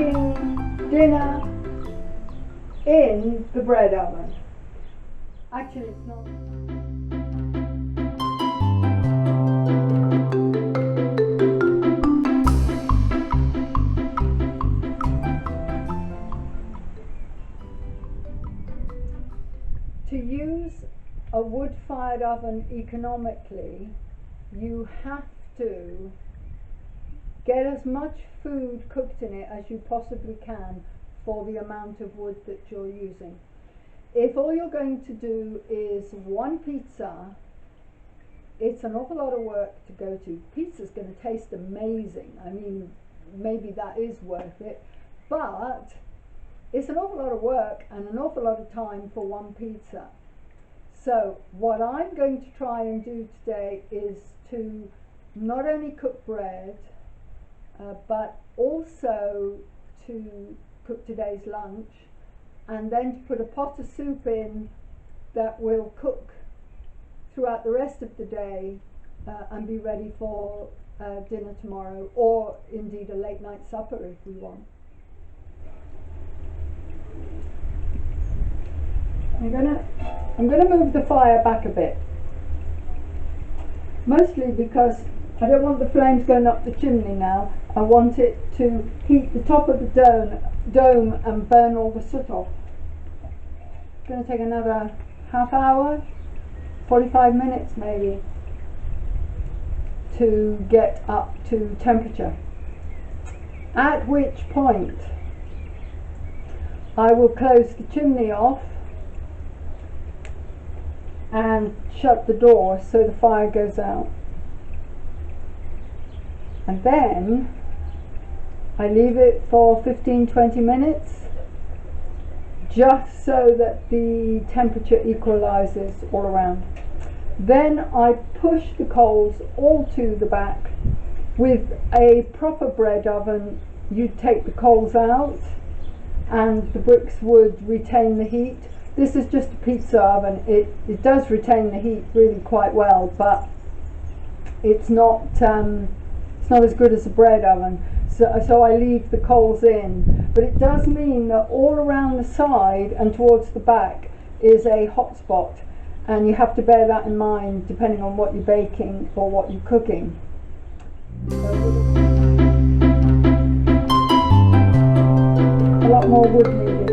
cooking dinner in the bread oven. Actually, it's not. To use a wood-fired oven economically, you have to get as much food cooked in it as you possibly can for the amount of wood that you're using. If all you're going to do is one pizza, it's an awful lot of work to go to. Pizza's going to taste amazing. I mean, maybe that is worth it, but it's an awful lot of work and an awful lot of time for one pizza. So what I'm going to try and do today is to not only cook bread, but also to cook today's lunch, and then to put a pot of soup in that will cook throughout the rest of the day and be ready for dinner tomorrow, or indeed a late night supper if we want. I'm gonna move the fire back a bit, mostly because I don't want the flames going up the chimney now. I want it to heat the top of the dome and burn all the soot off. It's going to take another half hour, 45 minutes maybe, to get up to temperature. At which point I will close the chimney off and shut the door so the fire goes out. And then I leave it for 15-20 minutes just so that the temperature equalizes all around. Then I push the coals all to the back. With a proper bread oven, you'd take the coals out and the bricks would retain the heat. This is just a pizza oven. It does retain the heat really quite well, but it's not as good as a bread oven. So I leave the coals in, but it does mean that all around the side and towards the back is a hot spot, and you have to bear that in mind depending on what you're baking or what you're cooking. A lot more wood needed.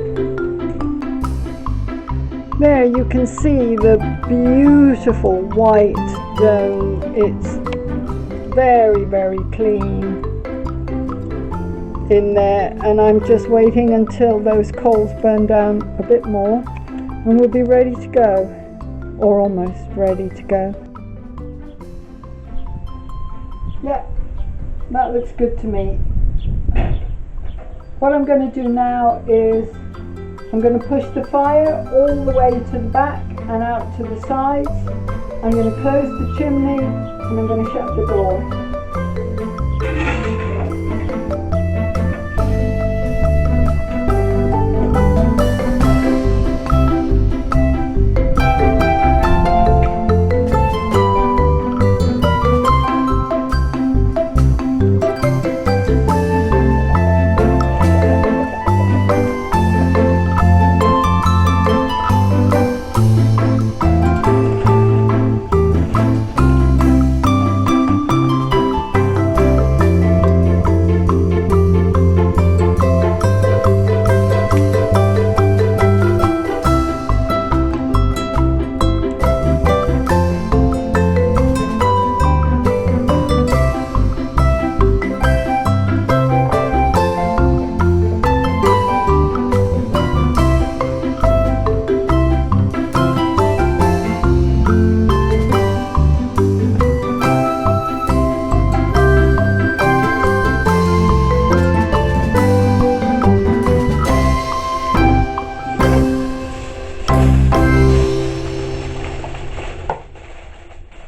There you can see the beautiful white dough. It's very, very clean in there, and I'm just waiting until those coals burn down a bit more and we'll be ready to go, or almost ready to go. Yep, that looks good to me. What I'm going to do now is I'm going to push the fire all the way to the back and out to the sides. I'm going to close the chimney and I'm going to shut the door.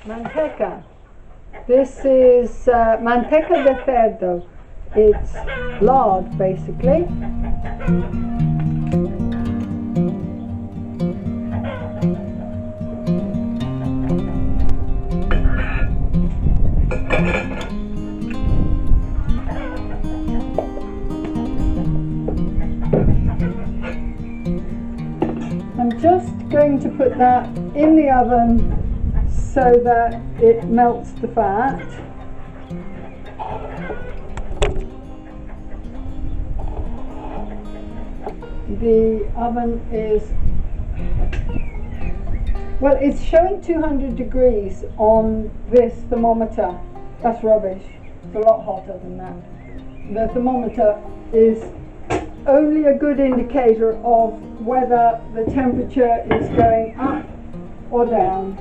Manteca. This is manteca de cerdo. It's lard, basically. put that in the oven so that it melts the fat. The oven is, well, it's showing 200 degrees on this thermometer. That's rubbish. It's a lot hotter than that. The thermometer is only a good indicator of whether the temperature is going up or down.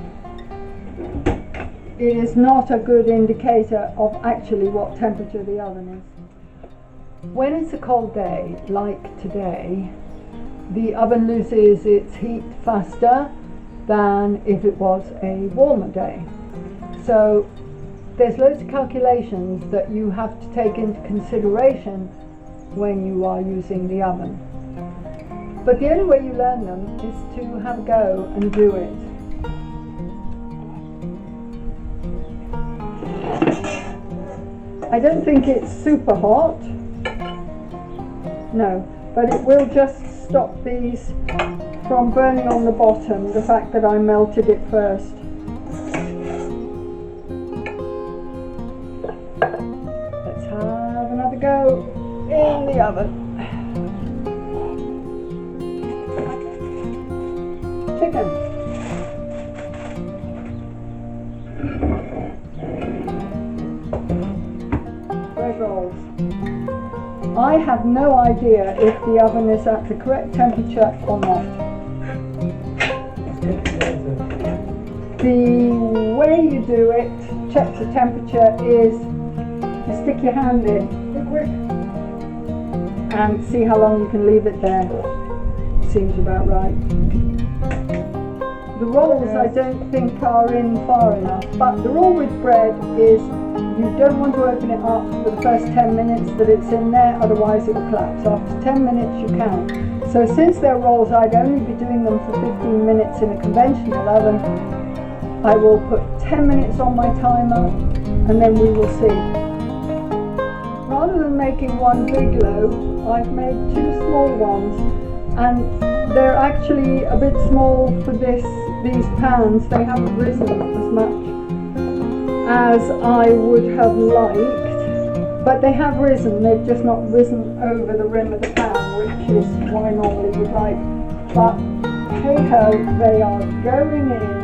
It is not a good indicator of actually what temperature the oven is. When it's a cold day, like today, the oven loses its heat faster than if it was a warmer day. So there's loads of calculations that you have to take into consideration when you are using the oven. But the only way you learn them is to have a go and do it. I don't think it's super hot, no, but it will just stop these from burning on the bottom, the fact that I melted it first. Let's have another go in the oven. Chicken. Bread rolls. I have no idea if the oven is at the correct temperature or not. The way you do it, check the temperature, is you stick your hand in and see how long you can leave it there. Seems about right. The rolls I don't think are in far enough, but the rule with bread is you don't want to open it up for the first 10 minutes that it's in there, otherwise it will collapse. After 10 minutes you can. So since they're rolls, I'd only be doing them for 15 minutes in a conventional oven. I will put 10 minutes on my timer and then we will see. Rather than making one big loaf, I've made two small ones, and they're actually a bit small for these pans. They haven't risen as much as I would have liked, but they have risen. They've just not risen over the rim of the pan, which is what I normally would like. But hey ho, they are going in.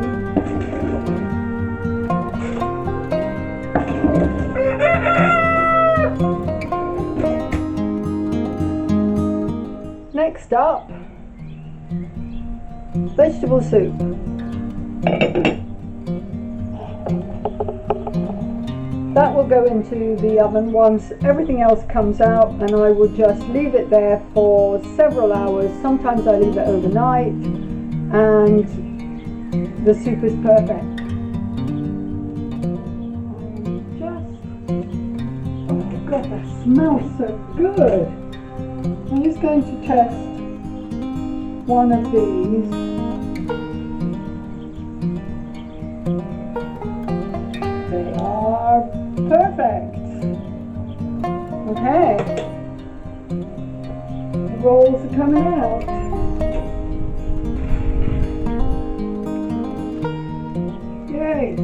Next up, vegetable soup. That will go into the oven once everything else comes out, and I will just leave it there for several hours. Sometimes I leave it overnight, and the soup is perfect. Oh God, that smells so good. I'm just going to test one of these. They are perfect. Okay. The rolls are coming out. Yay.